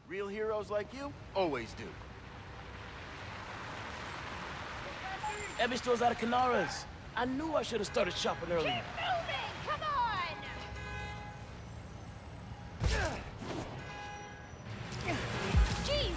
Real heroes like you always do. Every store's out of Canaras. I knew I should have started shopping earlier. Keep moving! Come on! Jeez!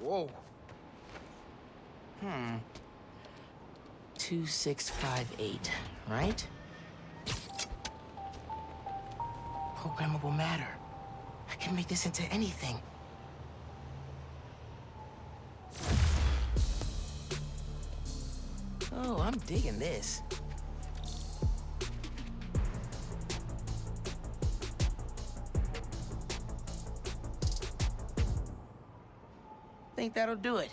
Whoa. 2658, right? Programmable matter. I can make this into anything. Oh, I'm digging this. Think that'll do it.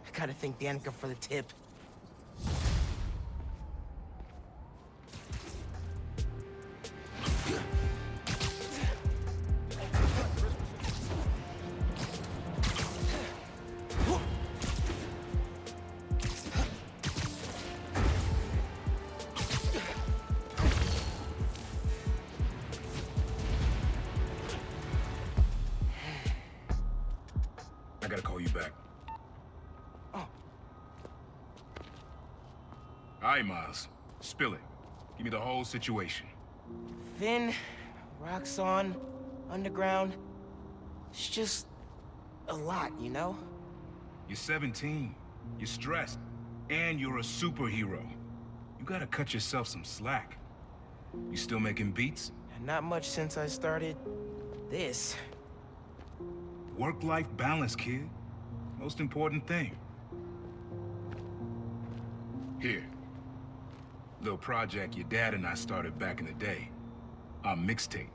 I gotta thank Danica for the tip. I gotta call you back. Oh. All right, Miles. Spill it. Give me the whole situation. Finn, Roxxon, Underground. It's just a lot, you know? You're 17. You're stressed. And you're a superhero. You gotta cut yourself some slack. You still making beats? Not much since I started this. Work-life balance, kid. Most important thing. Here. Little project your dad and I started back in the day. Our mixtape.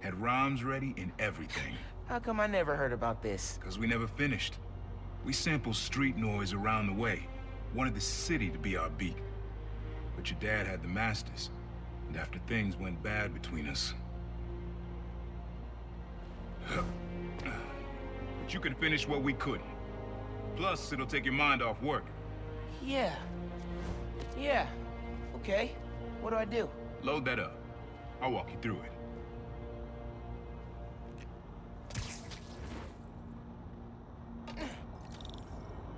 Had rhymes ready and everything. How come I never heard about this? Because we never finished. We sampled street noise around the way. Wanted the city to be our beat. But your dad had the masters. And after things went bad between us... But you can finish what we couldn't. Plus, it'll take your mind off work. Yeah. Yeah. Okay. What do I do? Load that up. I'll walk you through it.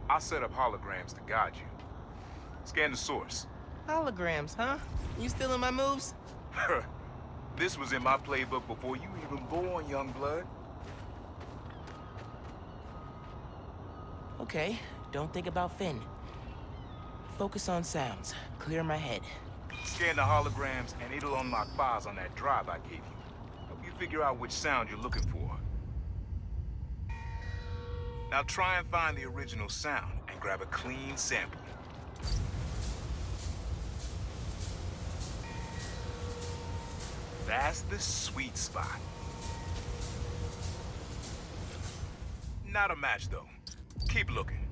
I'll set up holograms to guide you. Scan the source. Holograms, huh? You stealing my moves? This was in my playbook before you even born, young blood. Okay, don't think about Finn. Focus on sounds. Clear my head. Scan the holograms, and it'll unlock files on that drive I gave you. Help you figure out which sound you're looking for. Now try and find the original sound, and grab a clean sample. That's the sweet spot. Not a match, though. Keep looking.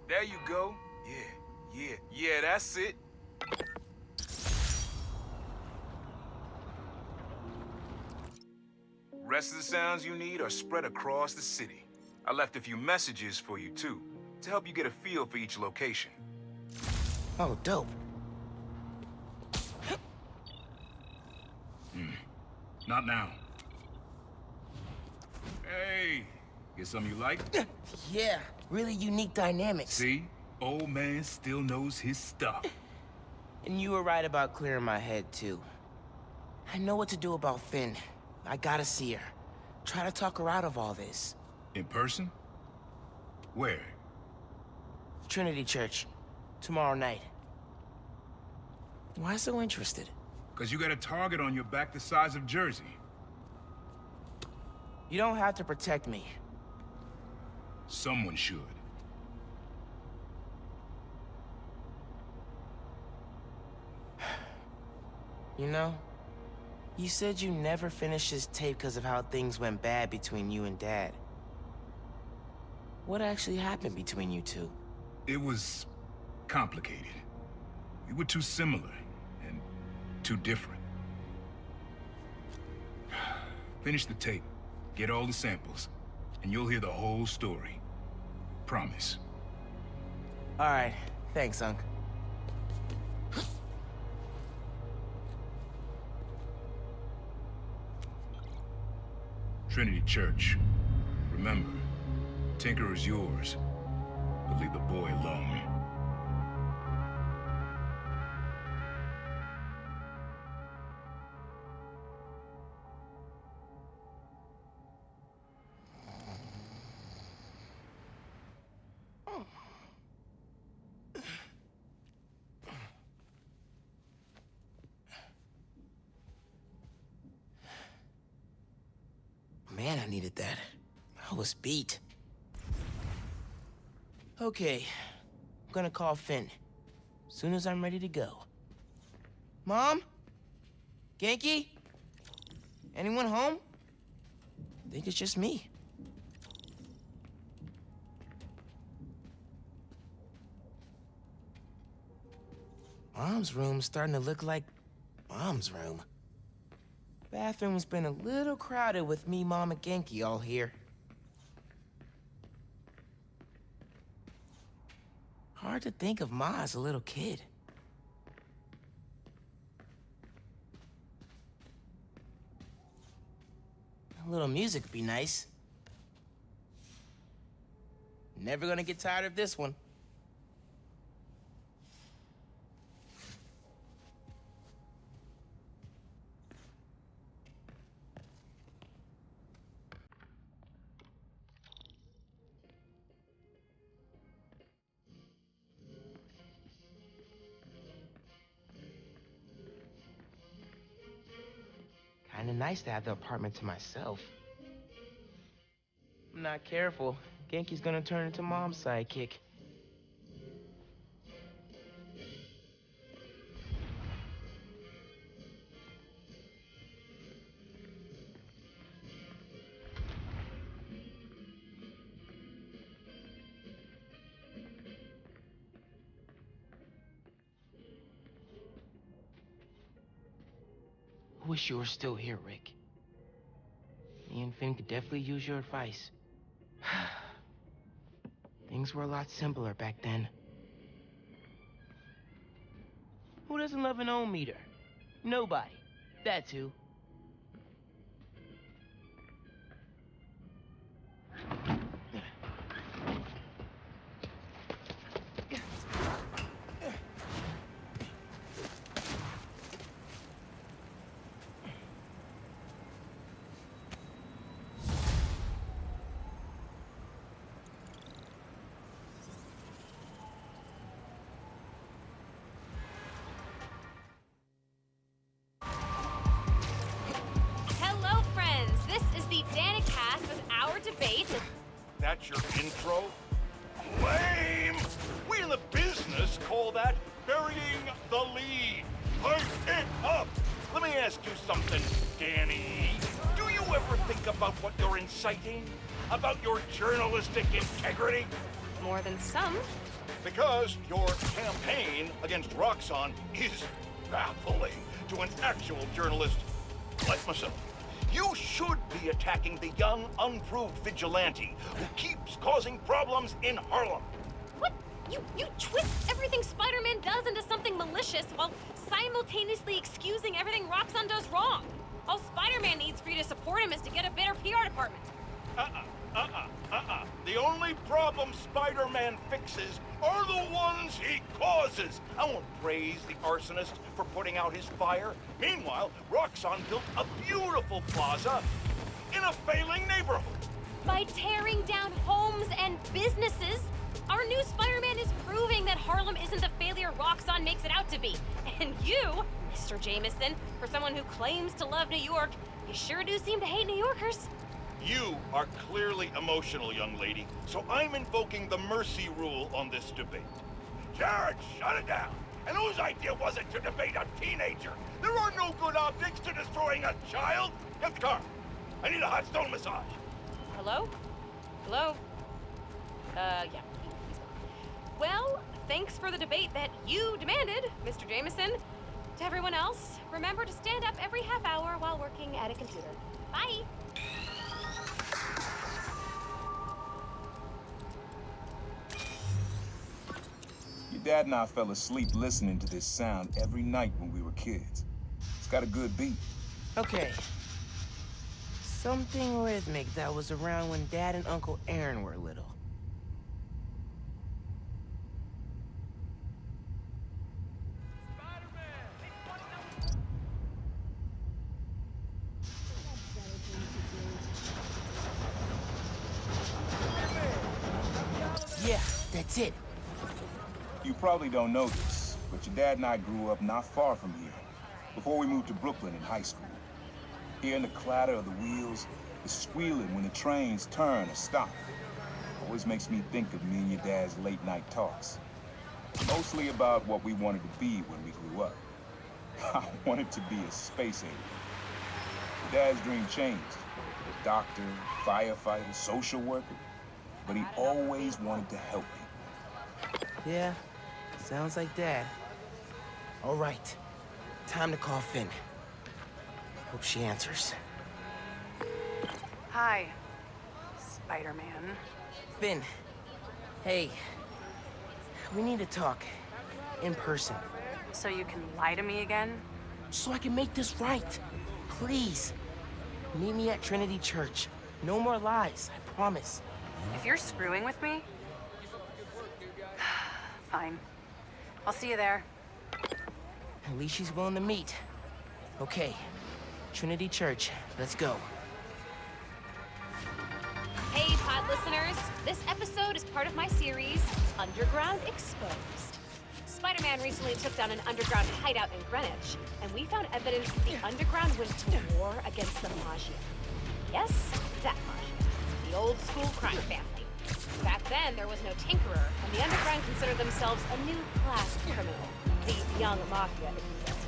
There you go. Yeah, that's it. Rest of the sounds you need are spread across the city. I left a few messages for you, too, to help you get a feel for each location. Oh, dope. Not now. Hey, get something you like? Yeah, really unique dynamics. See? Old man still knows his stuff. And you were right about clearing my head, too. I know what to do about Finn. I gotta see her. Try to talk her out of all this. In person? Where? Trinity Church. Tomorrow night. Why so interested? Because you got a target on your back the size of Jersey. You don't have to protect me. Someone should. You know, you said you never finished this tape because of how things went bad between you and Dad. What actually happened between you two? It was complicated. We were too similar and too different. Finish the tape, get all the samples, and you'll hear the whole story. Promise. All right, thanks, Unc. Trinity Church. Remember, Tinker is yours, but leave the boy alone. Man, I needed that. I was beat. Okay, I'm gonna call Finn. Soon as I'm ready to go. Mom? Genki? Anyone home? I think it's just me. Mom's room's starting to look like Mom's room. Bathroom's been a little crowded with me, Mom, and Genki all here. Hard to think of Ma as a little kid. A little music would be nice. Never gonna get tired of this one. Kinda nice to have the apartment to myself. I'm not careful, Genki's gonna turn into Mom's sidekick. Wish you were still here, Rick. Me and Finn could definitely use your advice. Things were a lot simpler back then. Who doesn't love an ohm meter? Nobody. That's who. Hello, friends. This is the Danicast with our debate. That's your intro? Lame! We in the business call that burying the lead. Pipe it up! Let me ask you something, Danny. Do you ever think about what you're inciting? About your journalistic integrity? More than some. Because your campaign against Roxxon is baffling to an actual journalist like myself. You should be attacking the young, unproved vigilante who keeps causing problems in Harlem. What? You twist everything Spider-Man does into something malicious while simultaneously excusing everything Roxxon does wrong. All Spider-Man needs for you to support him is to get a better PR department. The only problem Spider-Man fixes are the ones he causes. I won't praise the arsonist for putting out his fire. Meanwhile, Roxxon built a beautiful plaza in a failing neighborhood. By tearing down homes and businesses, our new Spider-Man is proving that Harlem isn't the failure Roxxon makes it out to be. And you, Mr. Jameson, for someone who claims to love New York, you sure do seem to hate New Yorkers. You are clearly emotional, young lady, so I'm invoking the mercy rule on this debate. Jared, shut it down! And whose idea was it to debate a teenager? There are no good optics to destroying a child! Get the car! I need a hot stone massage! Hello? Hello? Yeah. He's gone. Well, thanks for the debate that you demanded, Mr. Jameson. To everyone else, remember to stand up every half hour while working at a computer. Bye! Your dad and I fell asleep listening to this sound every night when we were kids. It's got a good beat. Okay. Something rhythmic that was around when Dad and Uncle Aaron were little. Yeah, that's it. You probably don't know this, but your dad and I grew up not far from here, before we moved to Brooklyn in high school. Hearing the clatter of the wheels, the squealing when the trains turn or stop, always makes me think of me and your dad's late night talks. Mostly about what we wanted to be when we grew up. I wanted to be a space alien. Your dad's dream changed. A doctor, firefighter, social worker. But he always wanted to help people. Yeah, sounds like Dad. All right, time to call Finn. Hope she answers. Hi, Spider-Man. Finn, hey, we need to talk in person So you can lie to me again? so I can make this right. Please, meet me at Trinity Church. No more lies, I promise. If you're screwing with me... Fine. I'll see you there. At least she's willing to meet. Okay, Trinity Church, let's go. Hey, pod listeners. This episode is part of my series, Underground Exposed. Spider-Man recently took down an underground hideout in Greenwich, and we found evidence that the underground went to war against the Maggia. Yes, that Maggia. The old school crime family. Back then, there was no tinkerer, and the underground considered themselves a new class of criminal. The young mafia, if you will.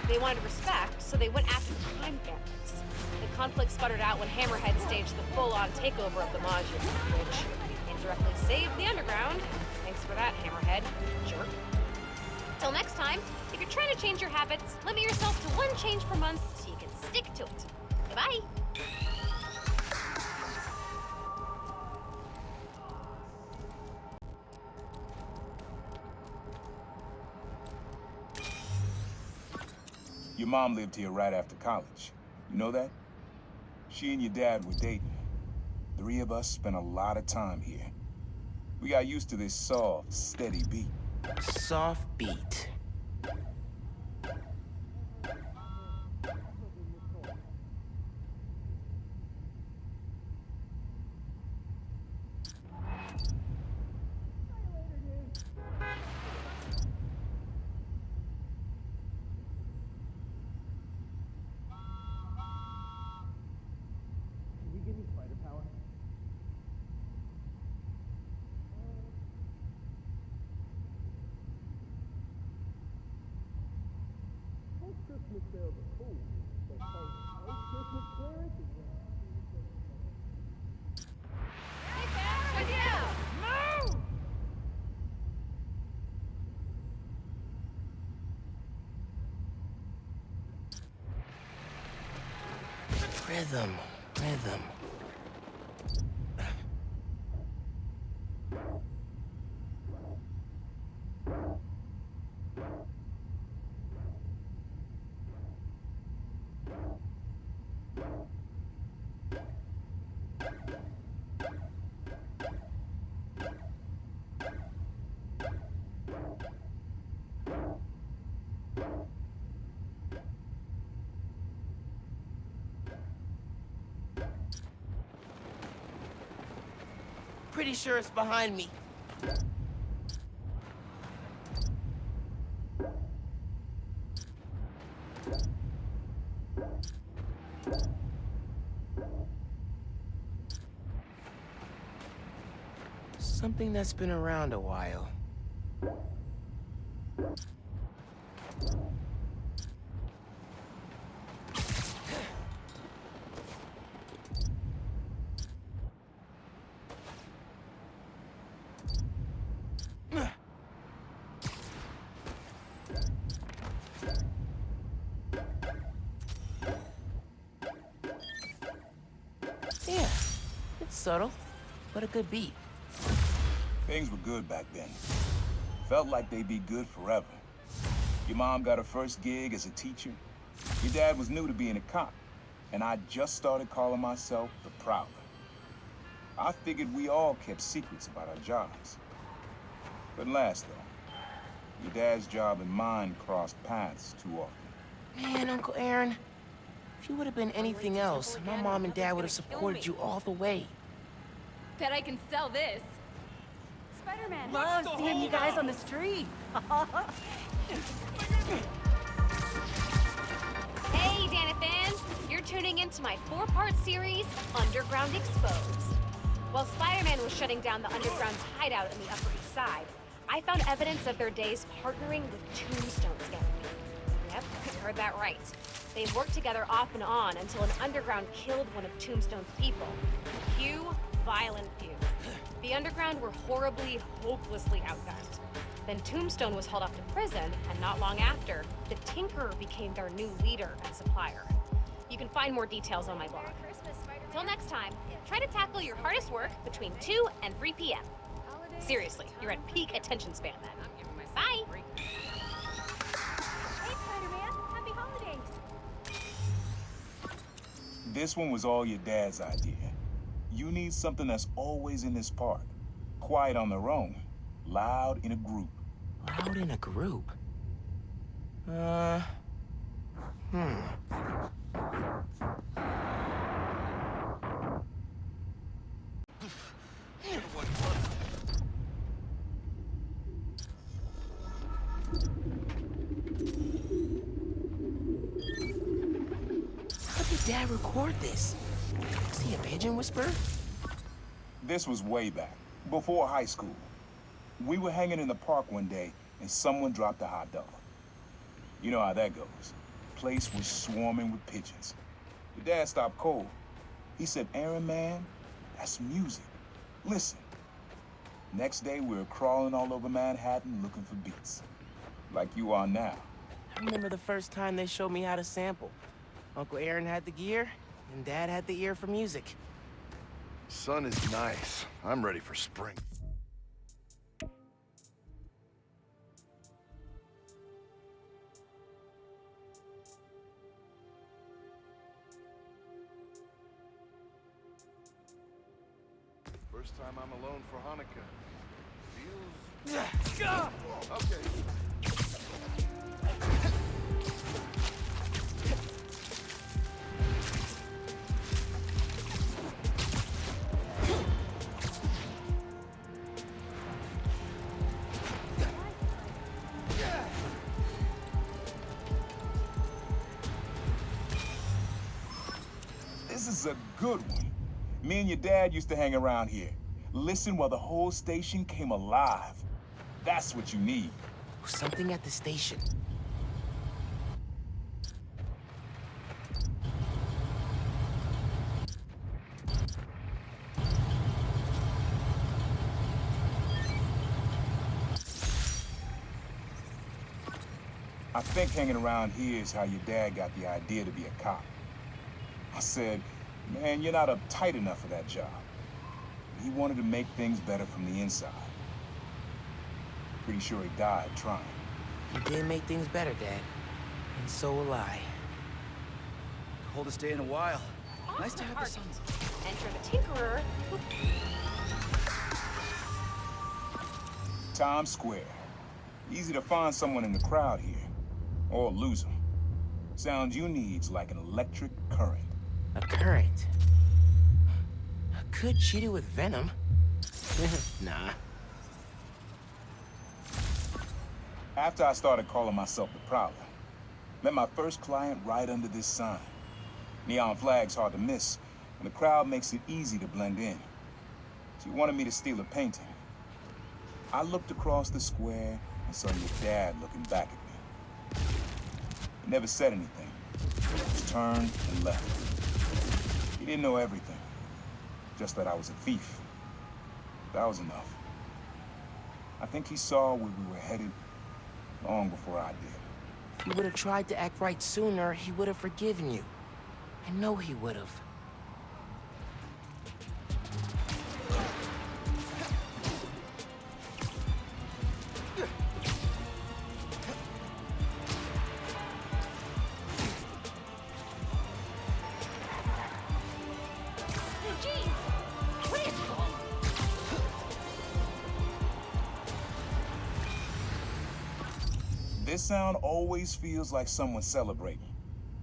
They wanted respect, so they went after the crime families. The conflict sputtered out when Hammerhead staged the full-on takeover of the Maggia, which indirectly saved the underground. Thanks for that, Hammerhead, jerk. Till next time, if you're trying to change your habits, limit yourself to one change per month so you can stick to it. Goodbye. Your mom lived here right after college. You know that? She and your dad were dating. 3 of us spent a lot of time here. We got used to this soft, steady beat. Soft beat. Rhythm, rhythm. Pretty sure it's behind me. Something that's been around a while. Yeah, it's subtle, but a good beat. Things were good back then. Felt like they'd be good forever. Your mom got her first gig as a teacher. Your dad was new to being a cop, and I just started calling myself the Prowler. I figured we all kept secrets about our jobs. Couldn't last, though. Your dad's job and mine crossed paths too often. Man, Uncle Aaron, if you would have been anything else, my mom and dad would have supported you all the way. Bet I can sell this. Spider-Man. Love seeing you guys on the street. Hey, Dana fans! You're tuning into my 4-part series, Underground Exposed. While Spider-Man was shutting down the Underground's hideout in the Upper East Side, I found evidence of their days partnering with Tombstone's gang. Yep, you heard that right. They worked together off and on until an Underground killed one of Tombstone's people. Cue violent feud. The Underground were horribly, hopelessly outgunned. Then Tombstone was hauled off to prison, and not long after, the Tinkerer became their new leader and supplier. You can find more details on my blog. Till next time, try to tackle your hardest work between 2 and 3 p.m. Seriously, you're at peak attention span then. Bye! Hey, Spider-Man. Happy holidays. This one was all your dad's idea. You need something that's always in this park. Quiet on their own, loud in a group. Loud in a group? How did Dad record this? Is he a pigeon whisperer? This was way back, before high school. We were hanging in the park one day, and someone dropped a hot dog. You know how that goes. Place was swarming with pigeons. Your dad stopped cold. He said, "Aaron, man, that's music. Listen." Next day, we were crawling all over Manhattan looking for beats. Like you are now. I remember the first time they showed me how to sample. Uncle Aaron had the gear, and Dad had the ear for music. Sun is nice. I'm ready for spring. First time I'm alone for Hanukkah. Feels... Okay. This is a good one. Me and your dad used to hang around here. Listen while the whole station came alive. That's what you need. Something at the station. I think hanging around here is how your dad got the idea to be a cop. I said, "Man, you're not uptight enough for that job." He wanted to make things better from the inside. Pretty sure he died trying. You did make things better, Dad. And so will I. Coldest day in a while. Nice to have the sun. Enter the Tinkerer. Times Square. Easy to find someone in the crowd here. Or lose them. Sound you need's like an electric current. A current? I could cheat it with venom. Nah. After I started calling myself the Prowler, met my first client right under this sign. Neon flag's hard to miss, and the crowd makes it easy to blend in. She wanted me to steal a painting, I looked across the square and saw your dad looking back at me. He never said anything. Just turned and left. He didn't know everything. Just that I was a thief. That was enough. I think he saw where we were headed long before I did. If you would have tried to act right sooner, he would have forgiven you. I know he would have. This sound always feels like someone celebrating,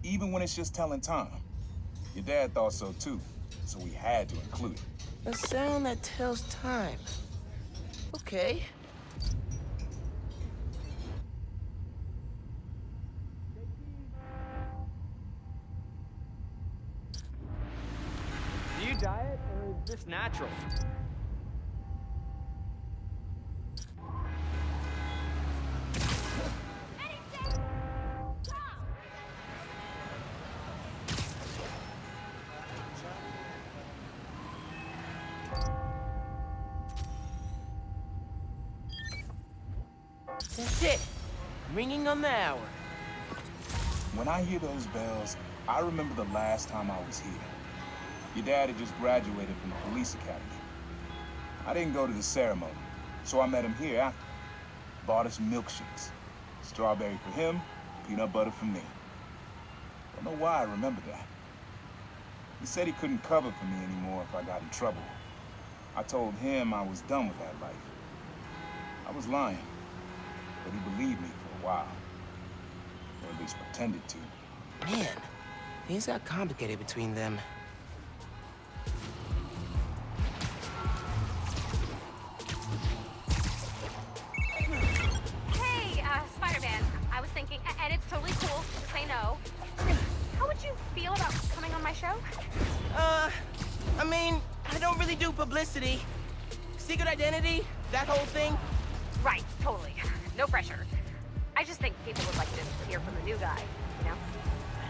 even when it's just telling time. Your dad thought so too, so we had to include it. A sound that tells time. Okay. Do you diet, or is this natural? That's it. Ringing on the hour. When I hear those bells, I remember the last time I was here. Your dad had just graduated from the police academy. I didn't go to the ceremony, so I met him here after. Bought us milkshakes. Strawberry for him, peanut butter for me. Don't know why I remember that. He said he couldn't cover for me anymore if I got in trouble. I told him I was done with that life. I was lying, but he believed me for a while. Or at least pretended to. Man, things got complicated between them. Hey, Spider-Man. I was thinking, and it's totally cool to say no. How would you feel about coming on my show? I mean, I don't really do publicity. Secret identity, that whole thing. Right, totally. No pressure. I just think people would like to hear from the new guy, you know?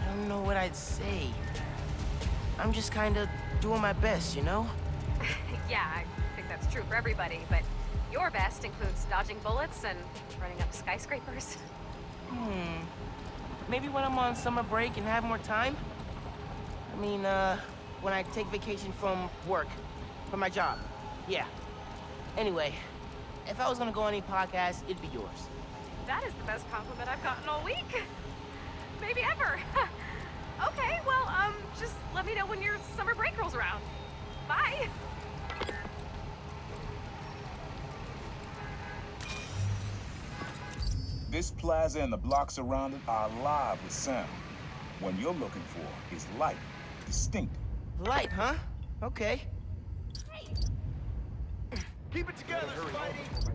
I don't know what I'd say. I'm just kind of doing my best, you know? Yeah, I think that's true for everybody, but your best includes dodging bullets and running up skyscrapers. Maybe when I'm on summer break and have more time? I mean, when I take vacation from work, from my job. Yeah. Anyway, if I was gonna go on any podcast, it'd be yours. That is the best compliment I've gotten all week. Maybe ever. Okay, well, just let me know when your summer break rolls around. Bye. This plaza and the blocks around it are alive with sound. What you're looking for is light, distinct. Light, huh? Okay. Keep it together, Spidey!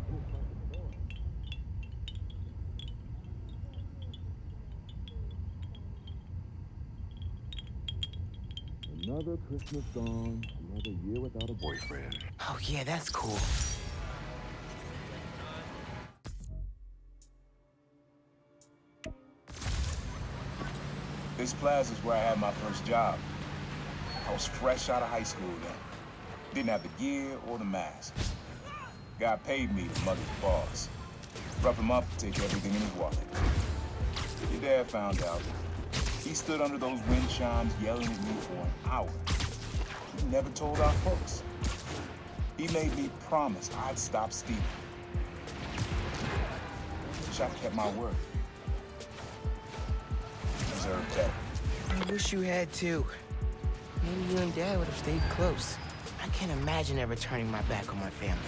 Another Christmas gone, another year without a boyfriend. Oh yeah, that's cool. This plaza is where I had my first job. I was fresh out of high school then. Didn't have the gear or the mask. Guy paid me to mug his boss. Rough him up, take everything in his wallet. Your dad found out. He stood under those wind chimes yelling at me for an hour. He never told our folks. He made me promise I'd stop stealing. Wish I kept my word. Deserve better. I wish you had too. Maybe you and Dad would have stayed close. I can't imagine ever turning my back on my family.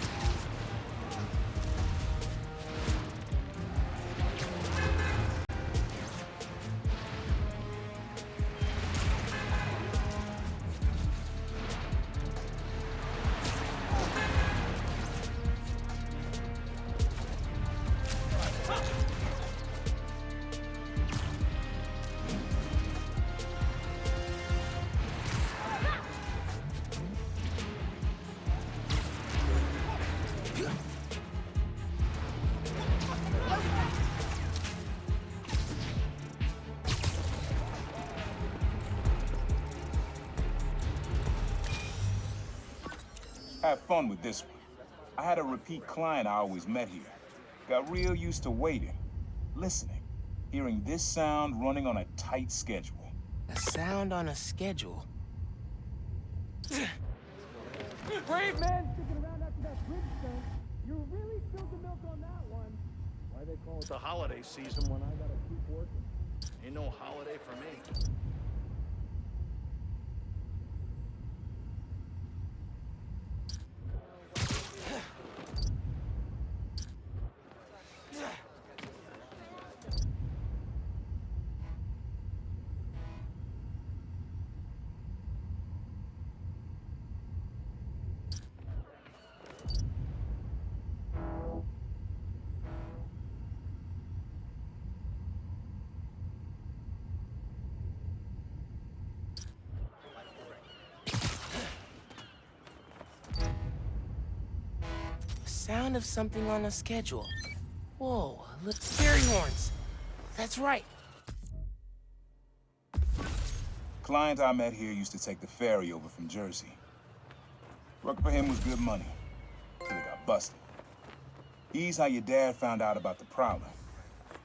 Have fun with this one. I had a repeat client I always met here. Got real used to waiting, listening, hearing this sound running on a tight schedule. A sound on a schedule. Brave man sticking around after that bridge stunt. You really spilled the milk on that one. Why they call it the holiday season when I gotta keep working? Ain't no holiday for me. Sound of something on a schedule. Whoa, look, fairy horns. That's right. Client I met here used to take the ferry over from Jersey. Working for him was good money, till he got busted. He's how your dad found out about the Prowler.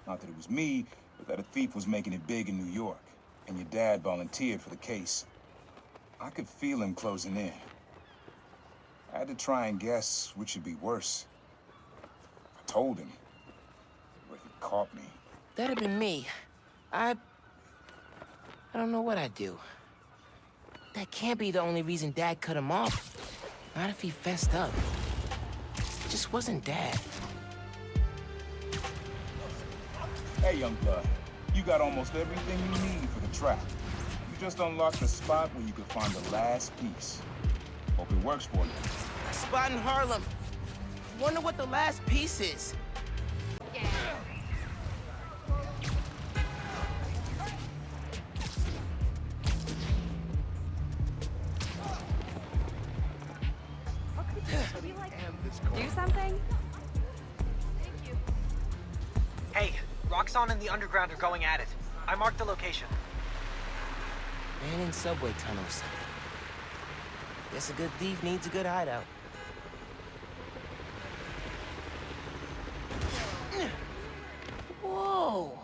Not that it was me, but that a thief was making it big in New York, and your dad volunteered for the case. I could feel him closing in. I had to try and guess which would be worse. I told him, but he caught me. That'd been me. I don't know what I'd do. That can't be the only reason Dad cut him off. Not if he fessed up. It just wasn't Dad. Hey, young blood, you got almost everything you need for the trap. You just unlocked the spot where you could find the last piece. Hope it works for you. A spot in Harlem. Wonder what the last piece is. Do something? Hey, Roxxon and the Underground are going at it. I marked the location. Man in subway tunnels. Guess a good thief needs a good hideout. Whoa!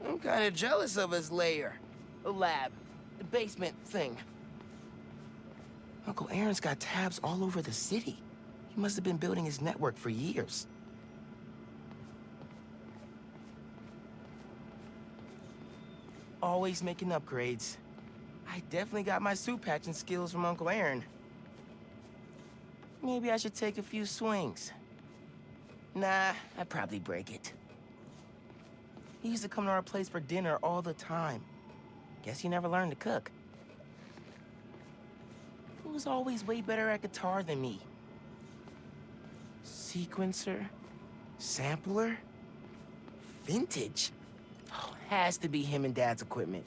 I'm kind of jealous of his lair. The lab. The basement thing. Uncle Aaron's got tabs all over the city. He must have been building his network for years. Always making upgrades. I definitely got my suit patching skills from Uncle Aaron. Maybe I should take a few swings. Nah, I'd probably break it. He used to come to our place for dinner all the time. Guess he never learned to cook. He was always way better at guitar than me. Sequencer? Sampler? Vintage? Oh, has to be him and Dad's equipment.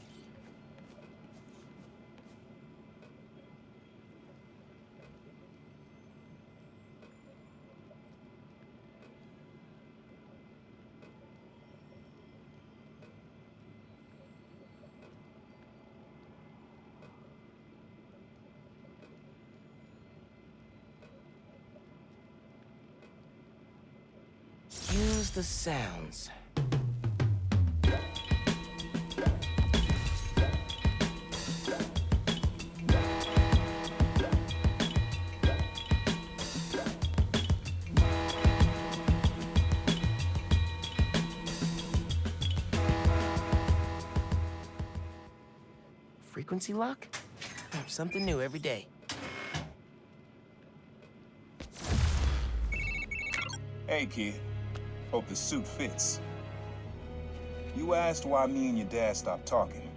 Use the sounds. Frequency lock? Something new every day. Hey, kid. Hope the suit fits. You asked why me and your dad stopped talking.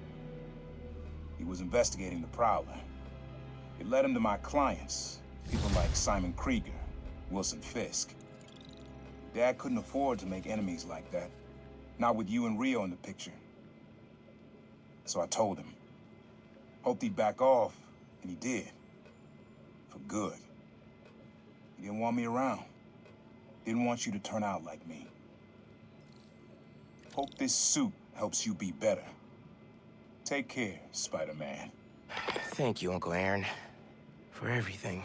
He was investigating the Prowler. It led him to my clients, people like Simon Krieger, Wilson Fisk. Dad couldn't afford to make enemies like that, not with you and Rio in the picture. So I told him. Hoped he'd back off, and he did. For good. He didn't want me around. Didn't want you to turn out like me. Hope this suit helps you be better. Take care, Spider-Man. Thank you, Uncle Aaron, for everything.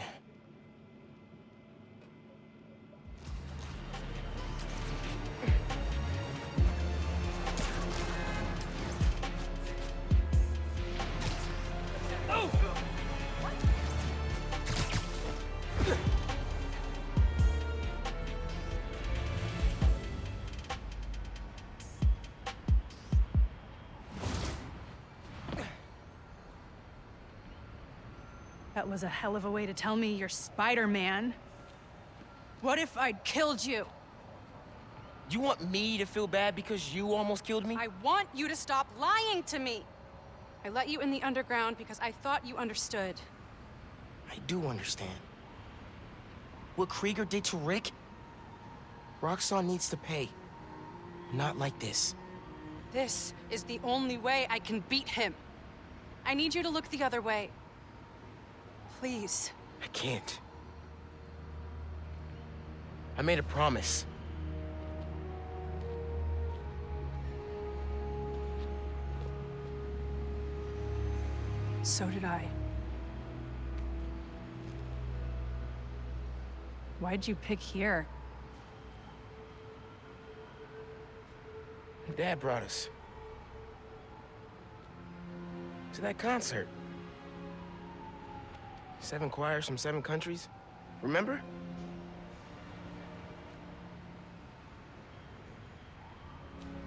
That was a hell of a way to tell me you're Spider-Man. What if I'd killed you? You want me to feel bad because you almost killed me? I want you to stop lying to me. I let you in the underground because I thought you understood. I do understand. What Krieger did to Rick? Roxxon needs to pay. Not like this. This is the only way I can beat him. I need you to look the other way. Please. I can't. I made a promise. So did I. Why'd you pick here? Dad brought us. To that concert. 7 choirs from 7 countries. Remember?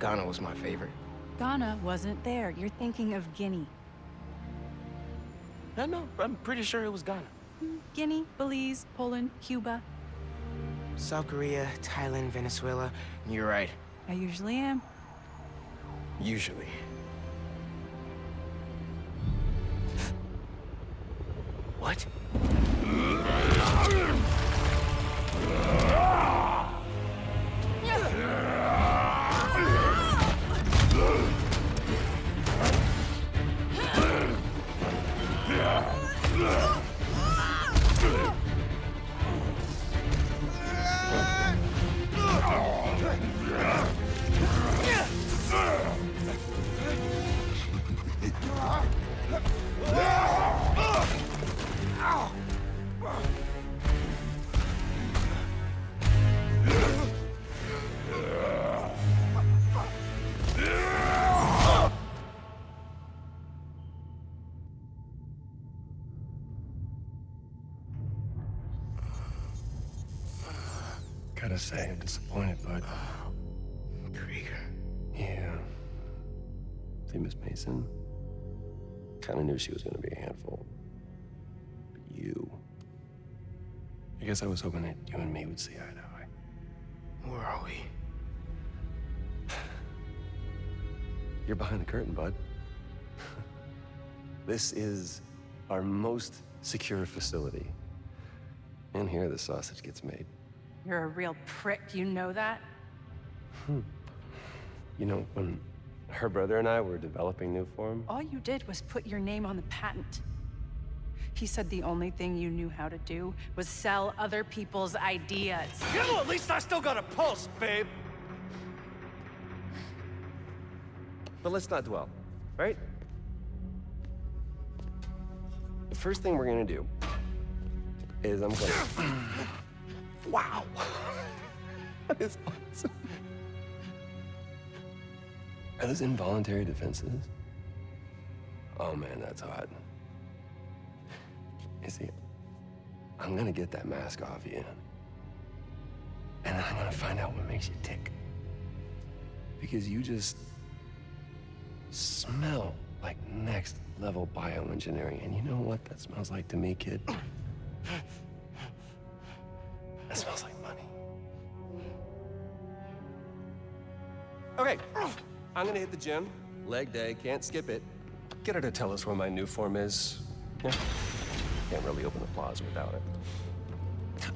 Ghana was my favorite. Ghana wasn't there. You're thinking of Guinea. No, I'm pretty sure it was Ghana. Guinea, Belize, Poland, Cuba. South Korea, Thailand, Venezuela. You're right. I usually am. Usually. What? Gotta say, I'm disappointed, bud. Krieger. Yeah. See, Miss Mason? Kinda knew she was gonna be a handful. But you... I guess I was hoping that you and me would see eye to eye. Where are we? You're behind the curtain, bud. This is our most secure facility. And here the sausage gets made. You're a real prick, you know that? You know, when her brother and I were developing Nuform, All you did was put your name on the patent. He said the only thing you knew how to do was sell other people's ideas. You know, at least I still got a pulse, babe. but let's not dwell, right? The first thing we're gonna do is I'm gonna... Wow! That is awesome. Are those involuntary defenses? Oh man, that's hot. You see, I'm gonna get that mask off you. And I'm gonna find out what makes you tick. Because you just smell like next level bioengineering. And you know what that smells like to me, kid? That smells like money. Okay, I'm gonna hit the gym. Leg day, can't skip it. Get her to tell us where my new form is. Yeah. Can't really open the plaza without it.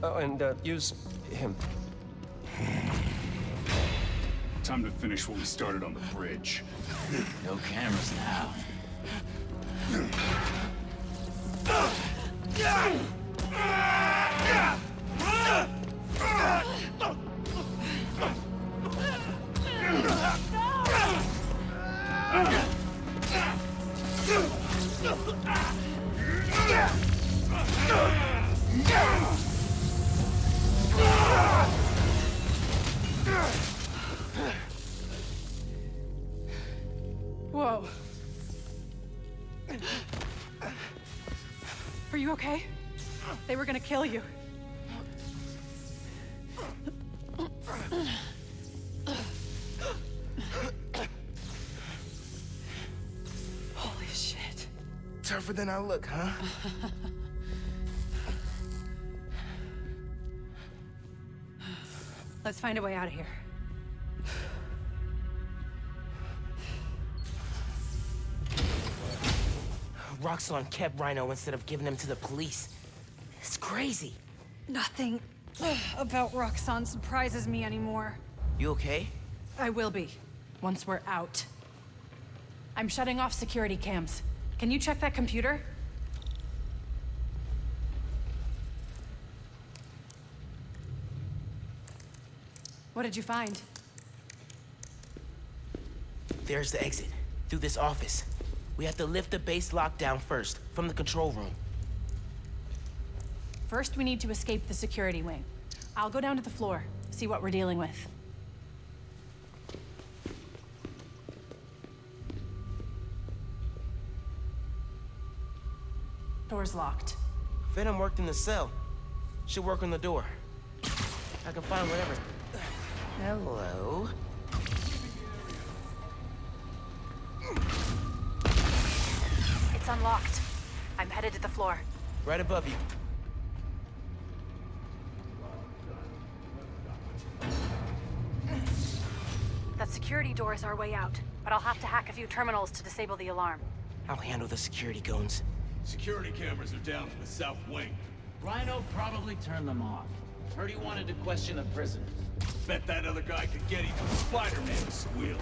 Oh, and use him. Time to finish what we started on the bridge. No cameras now. Whoa. Are you okay? They were gonna kill you. Holy shit. Tougher than I look, huh? Let's find a way out of here. Roxxon kept Rhino instead of giving him to the police. It's crazy. Nothing about Roxxon surprises me anymore. You okay? I will be, once we're out. I'm shutting off security cams. Can you check that computer? What did you find? There's the exit, through this office. We have to lift the base lockdown first, from the control room. First, we need to escape the security wing. I'll go down to the floor, see what we're dealing with. Door's locked. Venom worked in the cell. Should work on the door. I can find whatever. Hello? It's unlocked. I'm headed to the floor. Right above you. That security door is our way out, but I'll have to hack a few terminals to disable the alarm. I'll handle the security goons. Security cameras are down from the south wing. Rhino probably turned them off. Heard he wanted to question the prisoners. Bet that other guy could get even Spider-Man squeal.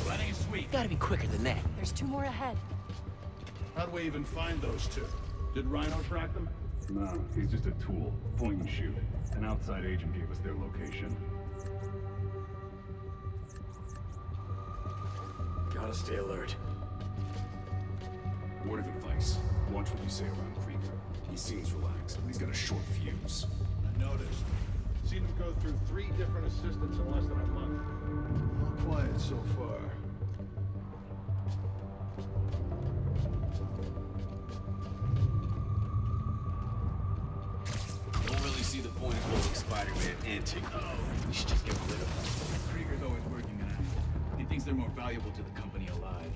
That ain't sweet. Gotta be quicker than that. There's 2 more ahead. How'd we even find those 2? Did Rhino track them? No, he's just a tool. Point and shoot. An outside agent gave us their location. Gotta stay alert. Word of advice. Watch what you say around Krieger. He seems relaxed, but he's got a short fuse. I noticed. Seen him go through 3 different assistants in less than a month. All quiet so far. Don't really see the point of holding Spider-Man and Tinker. We should just get rid of him. Krieger's always working an angle. He thinks they're more valuable to the company alive.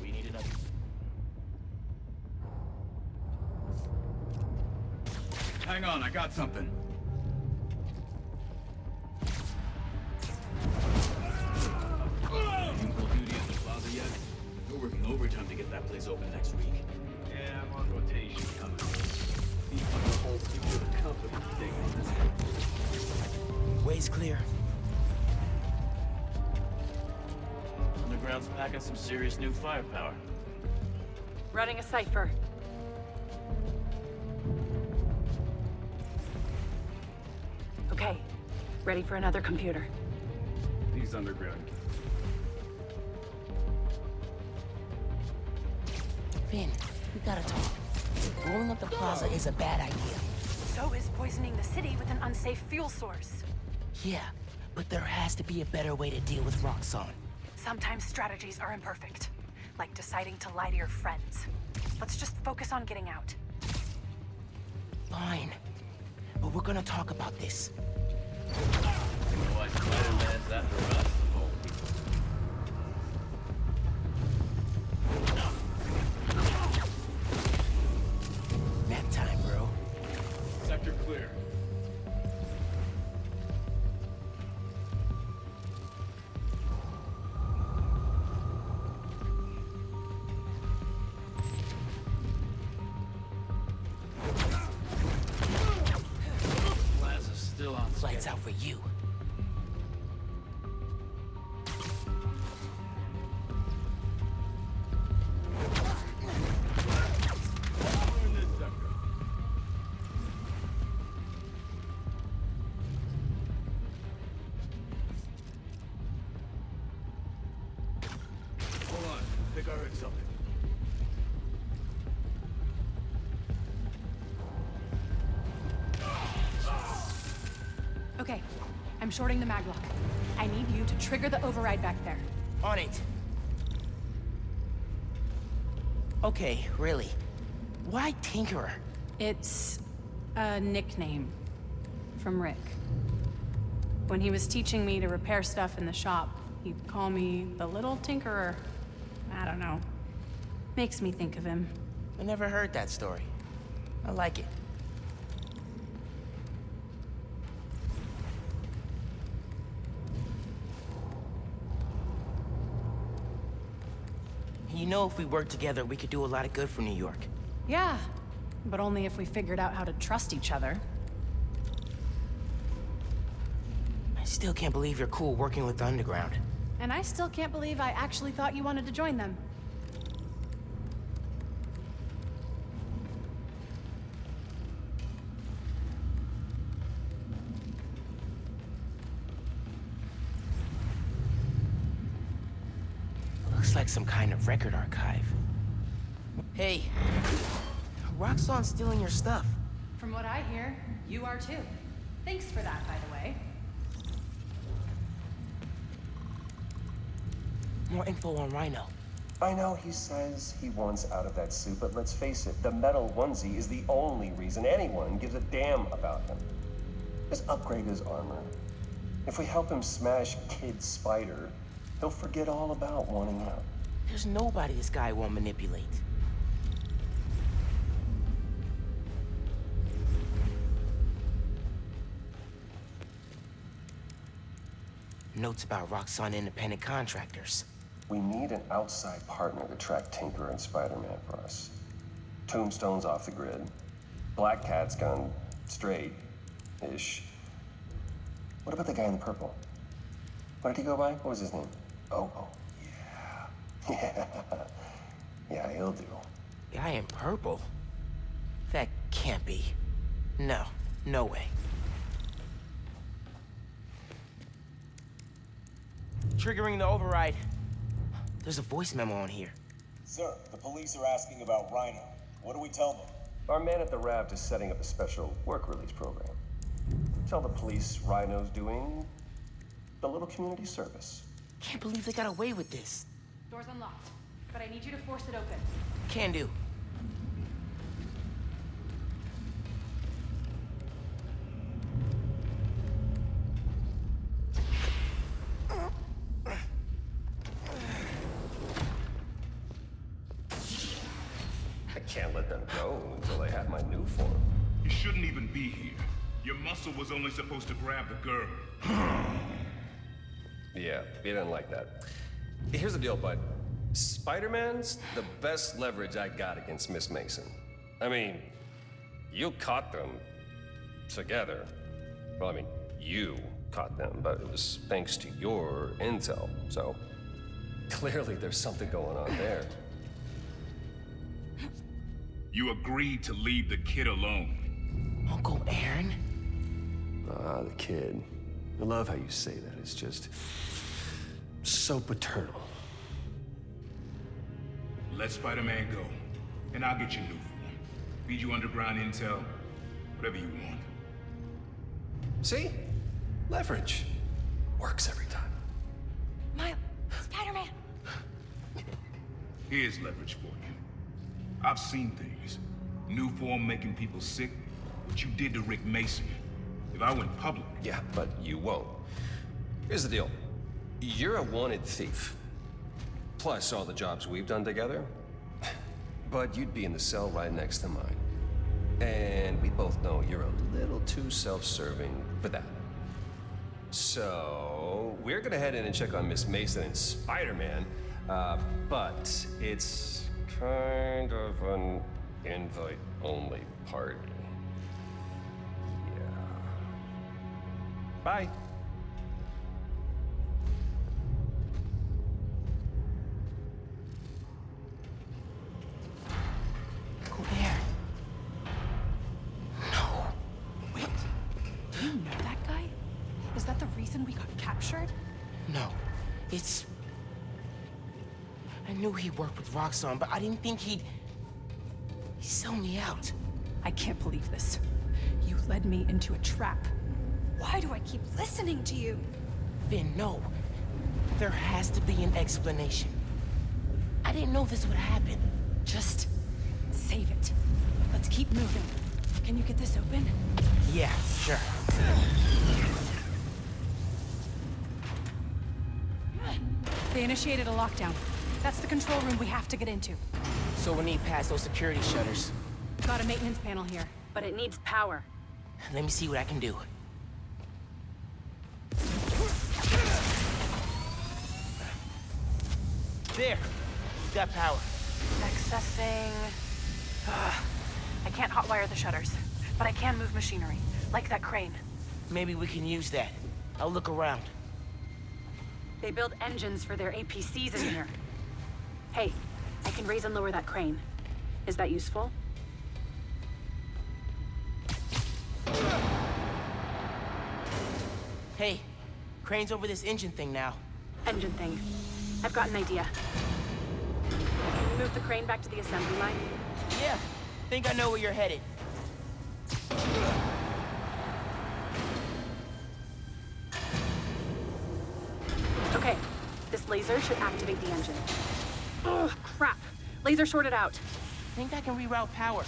We need another. Hang on, I got something. You pull duty at the plaza yet? We're working overtime to get that place open next week. Yeah, I'm on rotation coming. Need the whole future of the company thing. Way's clear. Underground's packing some serious new firepower. Running a cipher. Okay, ready for another computer. He's underground. Finn, we gotta talk. Blowing up the plaza is a bad idea. So is poisoning the city with an unsafe fuel source. Yeah, but there has to be a better way to deal with Roxxon. Sometimes strategies are imperfect, like deciding to lie to your friends. Let's just focus on getting out. Fine, but we're gonna talk about this. Why Spider-Man's after us? Nap time, bro. Sector clear. Plaza's still on Lights out for you. We're in this sector. Hold on. I think I heard something. Okay, I'm shorting the maglock. I need you to trigger the override back there. On it. Okay, really. Why Tinkerer? It's a nickname from Rick. When he was teaching me to repair stuff in the shop, he'd call me the Little Tinkerer. I don't know. Makes me think of him. I never heard that story. I like it. know if we work together, we could do a lot of good for New York. Yeah, but only if we figured out how to trust each other. I still can't believe you're cool working with the Underground. And I still can't believe I actually thought you wanted to join them. Looks like some kind of record archive. Hey, Roxxon's stealing your stuff. From what I hear, you are too. Thanks for that, by the way. More info on Rhino. I know he says he wants out of that suit, but let's face it, the metal onesie is the only reason anyone gives a damn about him. Just upgrade his armor. If we help him smash Kid Spider, he'll forget all about wanting out. There's nobody this guy won't manipulate. Notes about Roxxon independent contractors. We need an outside partner to track Tinker and Spider-Man for us. Tombstone's off the grid. Black Cat's gone straight-ish. What about the guy in the purple? What did he go by? What was his name? Oh, yeah. Yeah, he'll do. Guy in purple? That can't be. No way. Triggering the override. There's a voice memo on here. Sir, the police are asking about Rhino. What do we tell them? Our man at the Raft is setting up a special work release program. Tell the police Rhino's doing a little community service. Can't believe they got away with this. Door's unlocked, but I need you to force it open. Can do. I can't let them go until they have my new form. You shouldn't even be here. Your muscle was only supposed to grab the girl. Yeah, he didn't like that. Here's the deal, bud. Spider-Man's the best leverage I got against Miss Mason. I mean, you caught them together. Well, I mean, you caught them, but it was thanks to your intel. So, clearly there's something going on there. You agreed to leave the kid alone. Uncle Aaron? Ah, the kid. I love how you say that. It's just so paternal. Let Spider-Man go, and I'll get you new form. Feed you underground intel, whatever you want. See? Leverage. Works every time. Miles, Spider-Man. Here's leverage for you. I've seen things. New form making people sick. What you did to Rick Mason. If I went public... Yeah, but you won't. Here's the deal. You're a wanted thief. Plus all the jobs we've done together. But you'd be in the cell right next to mine. And we both know you're a little too self-serving for that. So, we're gonna head in and check on Miss Mason and Spider-Man, but it's kind of an invite-only party. Yeah. Bye. Go there. No. Wait, do you know that guy? Is that the reason we got captured? No. It's... I knew he worked with Roxxon, but I didn't think he'd sell me out. I can't believe this. You led me into a trap. Why do I keep listening to you? Finn, no. There has to be an explanation. I didn't know this would happen. Just save it. Let's keep moving. Can you get this open? Yeah, sure. They initiated a lockdown. That's the control room we have to get into. So we need past those security shutters. Got a maintenance panel here, but it needs power. Let me see what I can do. There! Got power. Accessing... I can't hotwire the shutters, but I can move machinery, like that crane. Maybe we can use that. I'll look around. They build engines for their APCs in here. Hey, I can raise and lower that crane. Is that useful? Hey, crane's over this engine thing now. Engine thing. I've got an idea. Can you move the crane back to the assembly line? Yeah, think I know where you're headed. Okay, this laser should activate the engine. Oh, crap. Laser shorted out. Think I can reroute power.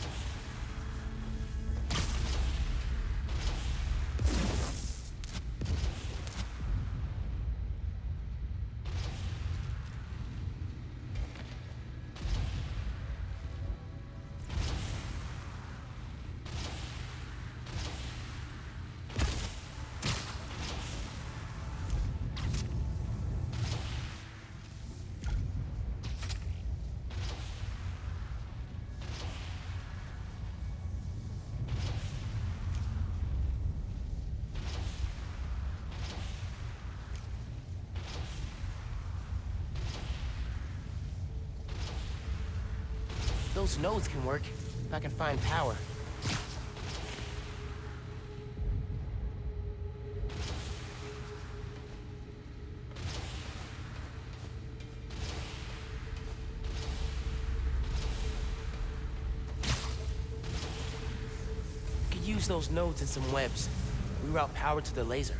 Those nodes can work, if I can find power. Could use those nodes and some webs. Reroute power to the laser.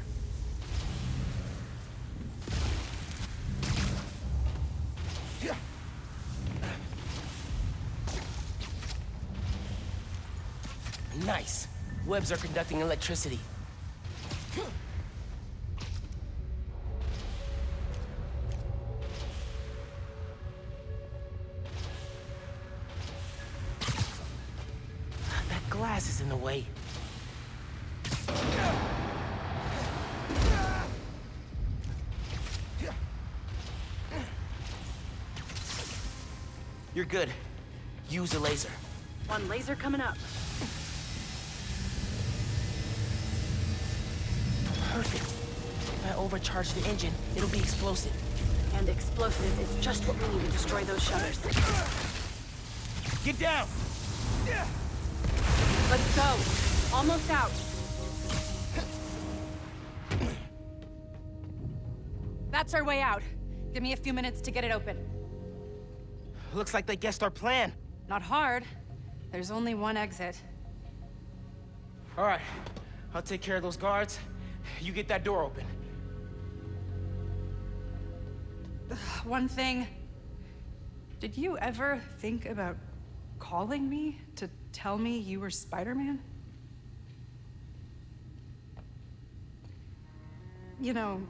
Nice. Webs are conducting electricity. That glass is in the way. You're good. Use a laser. One laser coming up. Perfect. If I overcharge the engine, it'll be explosive. And explosive is just what we need to destroy those shutters. Get down! Let's go. Almost out. That's our way out. Give me a few minutes to get it open. Looks like they guessed our plan. Not hard. There's only one exit. All right. I'll take care of those guards. You get that door open. One thing. Did you ever think about calling me to tell me you were Spider-Man? You know,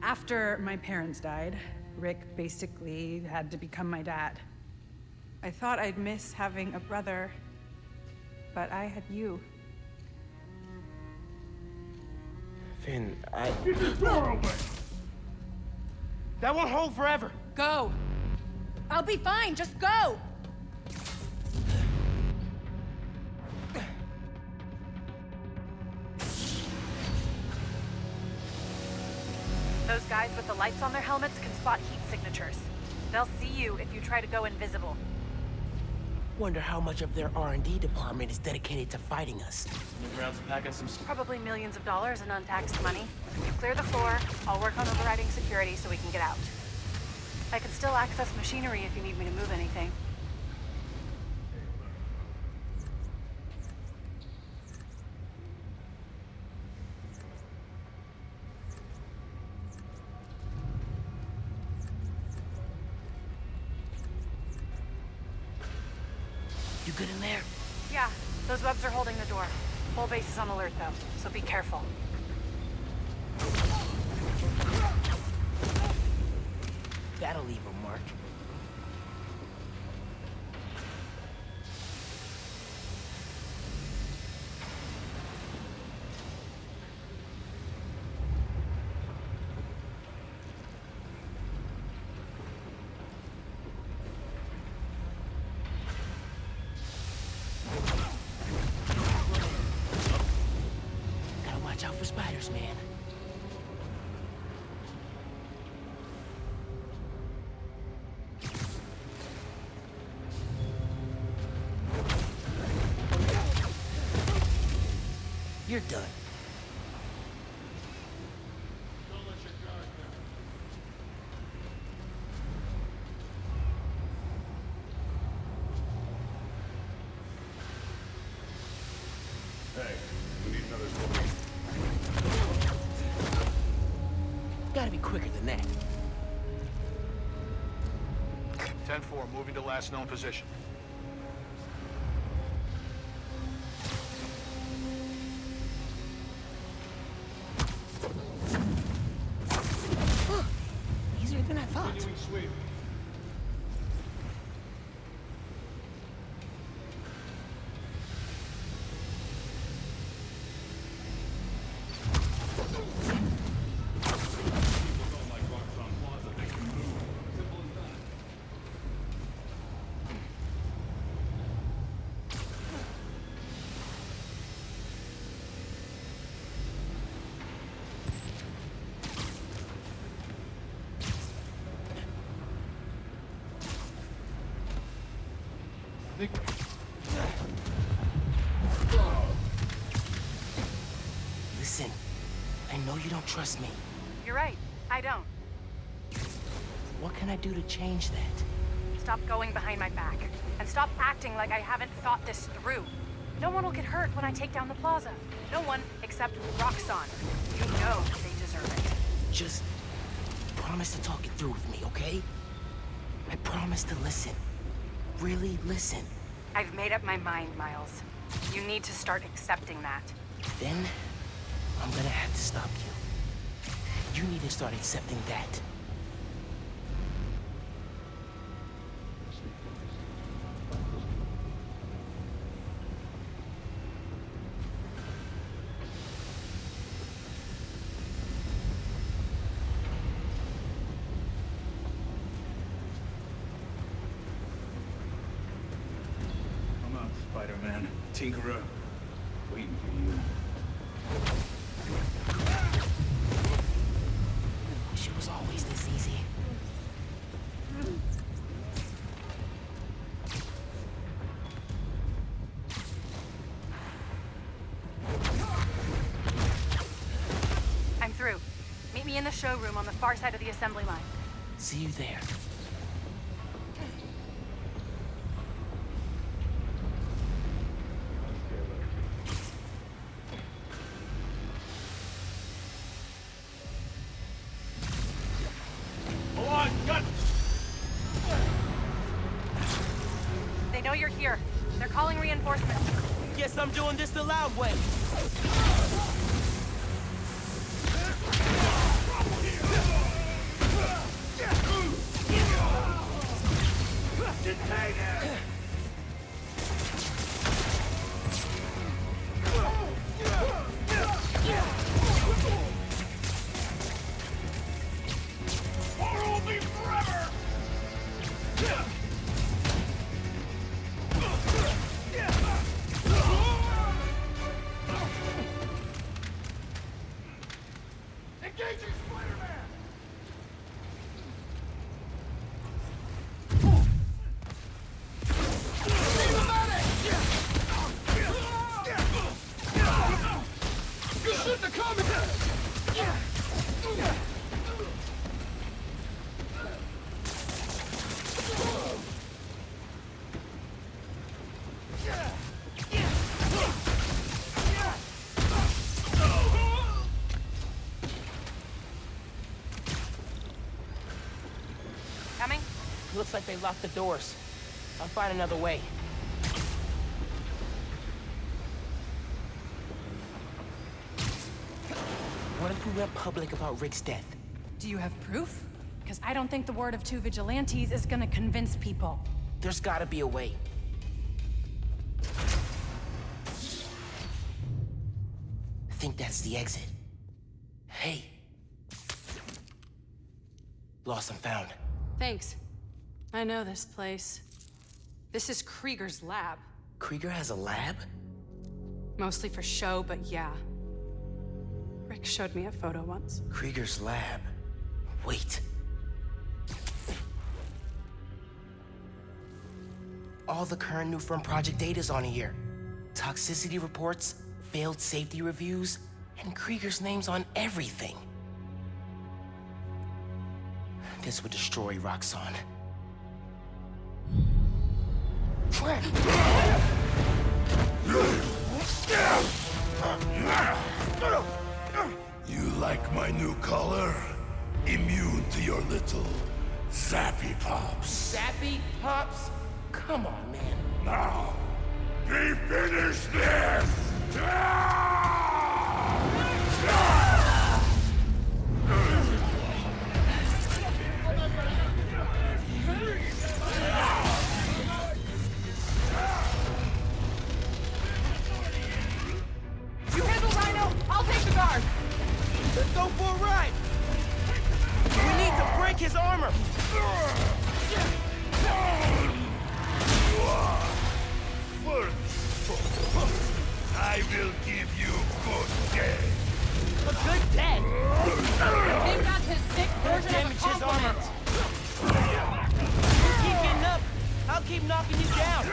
after my parents died, Rick basically had to become my dad. I thought I'd miss having a brother, but I had you. Finn, Get this door open! That won't hold forever. Go. I'll be fine, just go! Those guys with the lights on their helmets can spot heat signatures. They'll see you if you try to go invisible. Wonder how much of their R&D department is dedicated to fighting us. Probably millions of dollars in untaxed money. You clear the floor, I'll work on overriding security so we can get out. I can still access machinery if you need me to move anything. You good in there? Yeah, those webs are holding the door. Whole base is on alert though, so be careful. That'll leave a mark. You're done. Don't let your guard down. Hey, we need another squad. Gotta be quicker than that. 10-4, moving to last known position. Easier than I thought. Continuing sweep. Listen, I know you don't trust me. You're right. I don't. What can I do to change that? Stop going behind my back. And stop acting like I haven't thought this through. No one will get hurt when I take down the plaza. No one except Roxxon. You know they deserve it. Just promise to talk it through with me, okay? I promise to listen. Really listen. I've made up my mind, Miles. You need to start accepting that. Then, I'm gonna have to stop you. You need to start accepting that. Come on, Spider-Man. Tinkerer. Waiting for you. Wish it was always this easy. I'm through. Meet me in the showroom on the far side of the assembly line. See you there. Hold on, got... They know you're here. They're calling reinforcements. Guess I'm doing this the loud way. Follow me forever! Engaging Spider-Man! You shouldn't have come here! Coming? Looks like they locked the doors. I'll find another way. What if we went public about Rick's death? Do you have proof? Because I don't think the word of two vigilantes is gonna convince people. There's gotta be a way. I think that's the exit. Hey. Lost and found. Thanks. I know this place. This is Krieger's lab. Krieger has a lab? Mostly for show, but yeah. Rick showed me a photo once. Krieger's lab. Wait. All the current New Firm project data's on here. Toxicity reports, failed safety reviews, and Krieger's name's on everything. This would destroy Roxxon. You like my new color? Immune to your little zappy pops. Zappy Pops? Come on, man. Now, we finish this! You handle Rhino, I'll take the guard. Let's go for a ride. We need to break his armor. I will give you good day. A good day? They've got his sick version of a Damage his armor. compliment. You keep getting up, I'll keep knocking you down.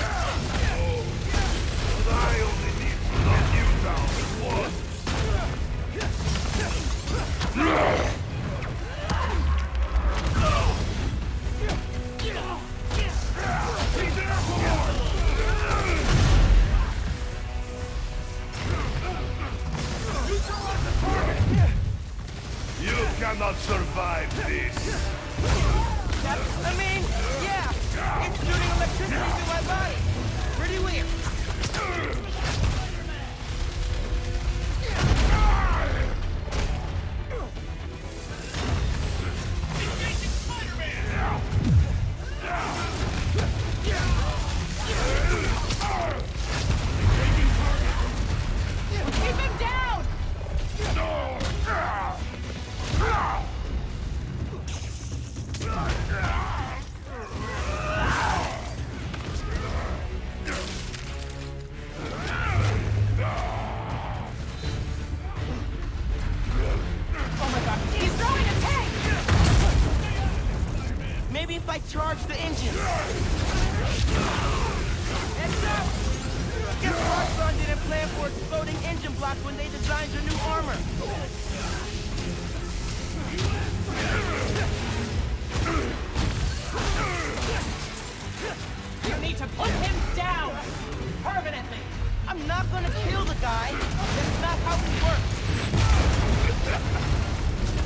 But I only need to knock you down once. You cannot survive this. I mean, yeah, it's shooting electricity through my body. Pretty weird. Keep him down! Oh my god, he's throwing a tank! Maybe if I charge the engine. Heads up! Guess Roxxon didn't plan for exploding engine blocks when they designed their new armor. You need to put him down! Permanently! I'm not gonna kill the guy. That's not how it works.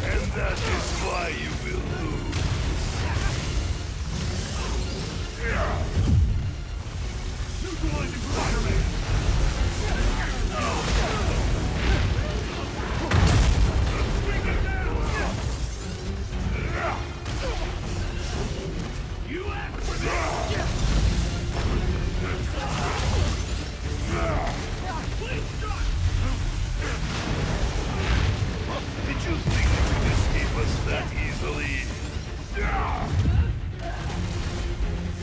And that is why you will lose. Neutralizing Spider-Man! You asked for this! Please stop! Did you think you could escape us that easily?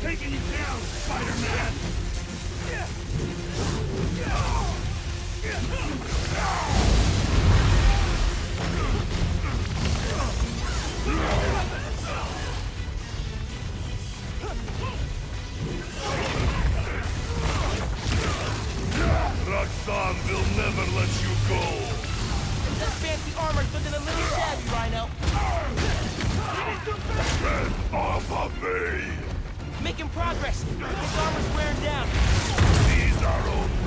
Taking you down, Spider-Man! Roxxon will never let you go! That fancy armor's looking a little shabby, Rhino. Get off of me! Making progress. This armor's wearing down. These are only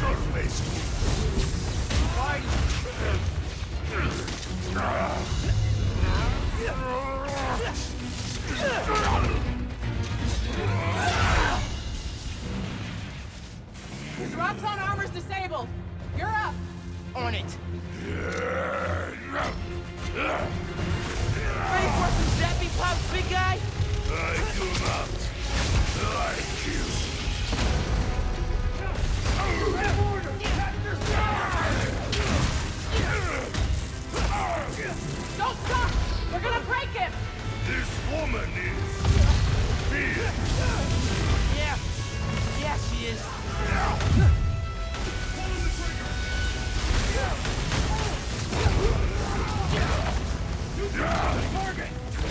surface. His Roxxon armor's disabled! You're up! On it. Ready for some zappy pops, big guy? I do not like you. Don't stop! We're gonna break him! This woman is here. Yeah. Yeah, she is.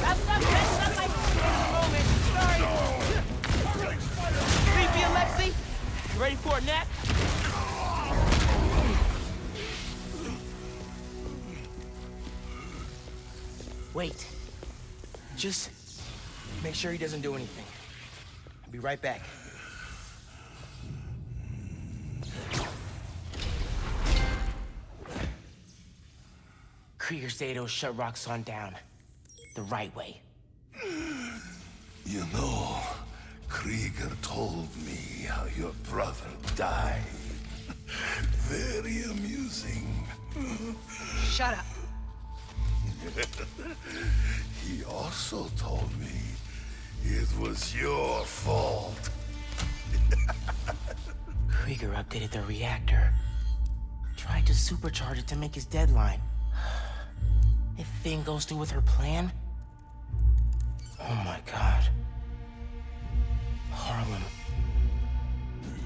That's not my moment. Sorry. Creepy Alexi, you ready for a nap? Wait. Just make sure he doesn't do anything. I'll be right back. Krieger Zato shut Roxxon down. The right way. You know, Krieger told me how your brother died. Very amusing. Shut up. He also told me it was your fault. Krieger updated the reactor. Tried to supercharge it to make his deadline. If Finn goes through with her plan... Oh my god. Harlem.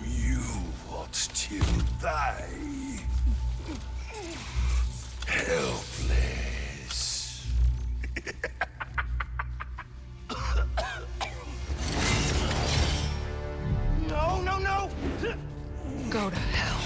You won't still die. Helpless. No, no, no! Go to hell.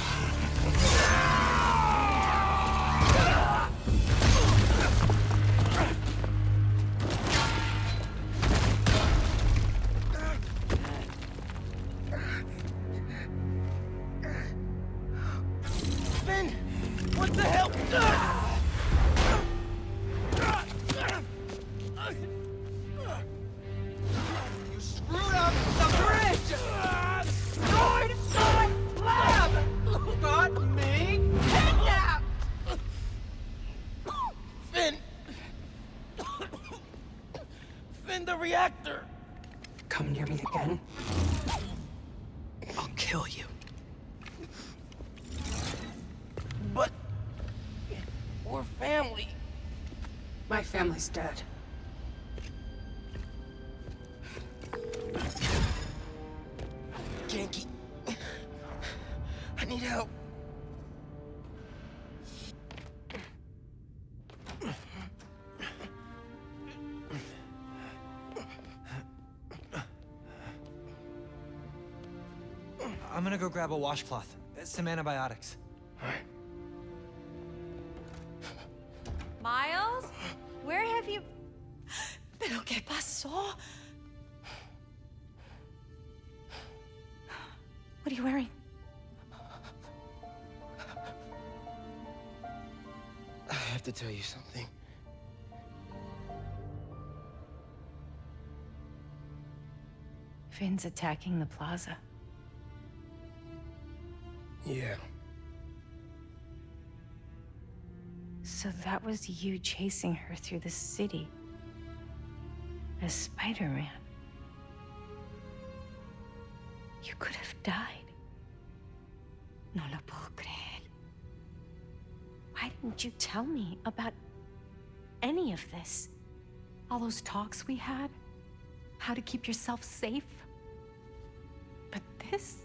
Finn! What the hell? You screwed up the bridge! Northside Lab! Got me kidnapped! Finn! Finn, the reactor! Come near me again. I'll kill you. But... we're family. My family's dead. Ganke. I need help. I'm gonna go grab a washcloth. Some antibiotics. Miles? Where have you... ¿Pero qué pasó? What are you wearing? I have to tell you something. Finn's attacking the plaza. Yeah. So that was you chasing her through the city. As Spider-Man. You could have died. No lo puedo creer. Why didn't you tell me about any of this? All those talks we had? How to keep yourself safe? But this?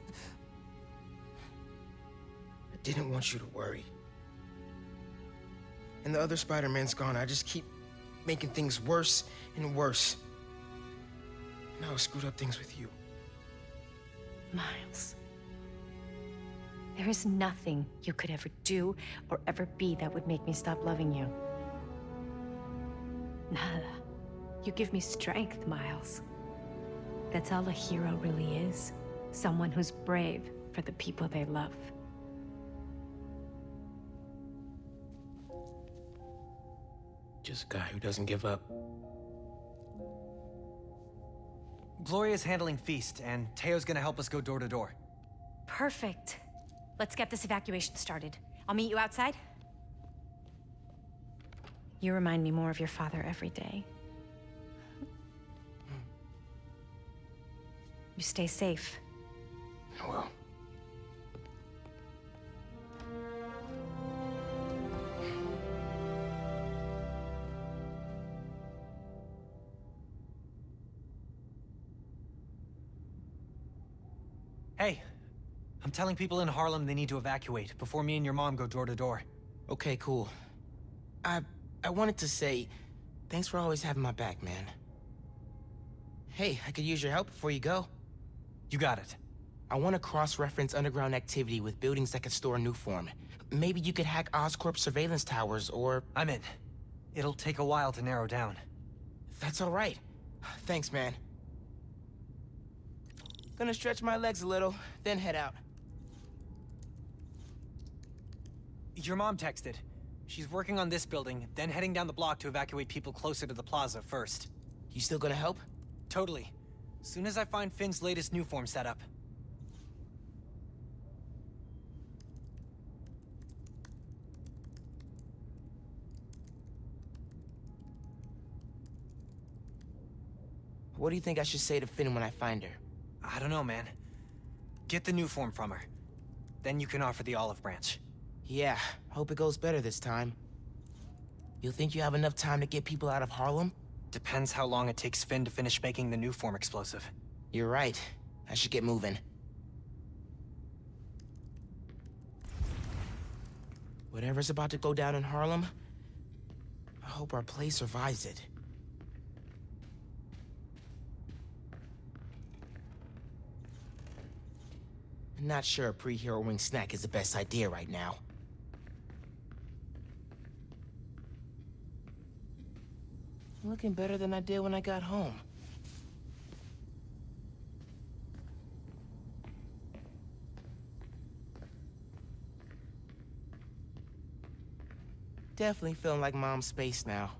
I didn't want you to worry. And the other Spider-Man's gone. I just keep making things worse and worse. Now I screwed up things with you. Miles. There is nothing you could ever do or ever be that would make me stop loving you. Nada. You give me strength, Miles. That's all a hero really is. Someone who's brave for the people they love. Just a guy who doesn't give up. Gloria's handling Feast, and Teo's gonna help us go door to door. Perfect. Let's get this evacuation started. I'll meet you outside. You remind me more of your father every day. You stay safe. I will. Hey, I'm telling people in Harlem they need to evacuate before me and your mom go door to door. Okay, cool. I wanted to say, thanks for always having my back, man. Hey, I could use your help before you go. You got it. I want to cross-reference underground activity with buildings that could store Nuform. Maybe you could hack Oscorp surveillance towers, or... I'm in. It'll take a while to narrow down. That's all right. Thanks, man. Gonna stretch my legs a little, then head out. Your mom texted. She's working on this building, then heading down the block to evacuate people closer to the plaza first. You still gonna help? Totally. Soon as I find Finn's latest new form setup. What do you think I should say to Finn when I find her? I don't know, man. Get the new form from her. Then you can offer the olive branch. Yeah, hope it goes better this time. You think you have enough time to get people out of Harlem? Depends how long it takes Finn to finish making the new form explosive. You're right. I should get moving. Whatever's about to go down in Harlem, I hope our place survives it. I'm not sure a pre-hero wing snack is the best idea right now. Looking better than I did when I got home. Definitely feeling like Mom's space now.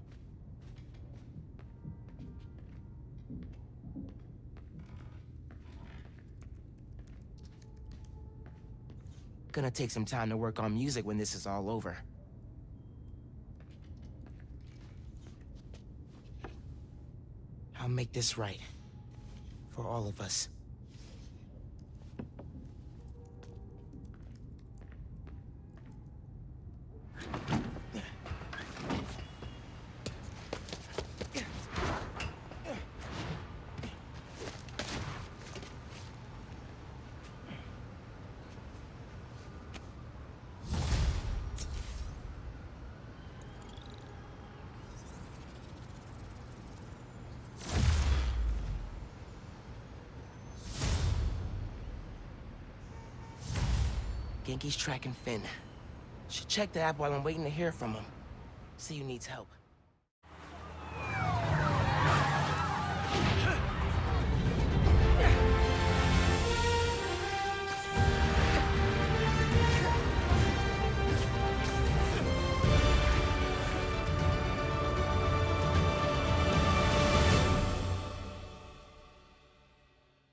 Gonna take some time to work on music when this is all over. I'll make this right. For all of us. Genki's tracking Finn. Should check the app while I'm waiting to hear from him. See who needs help.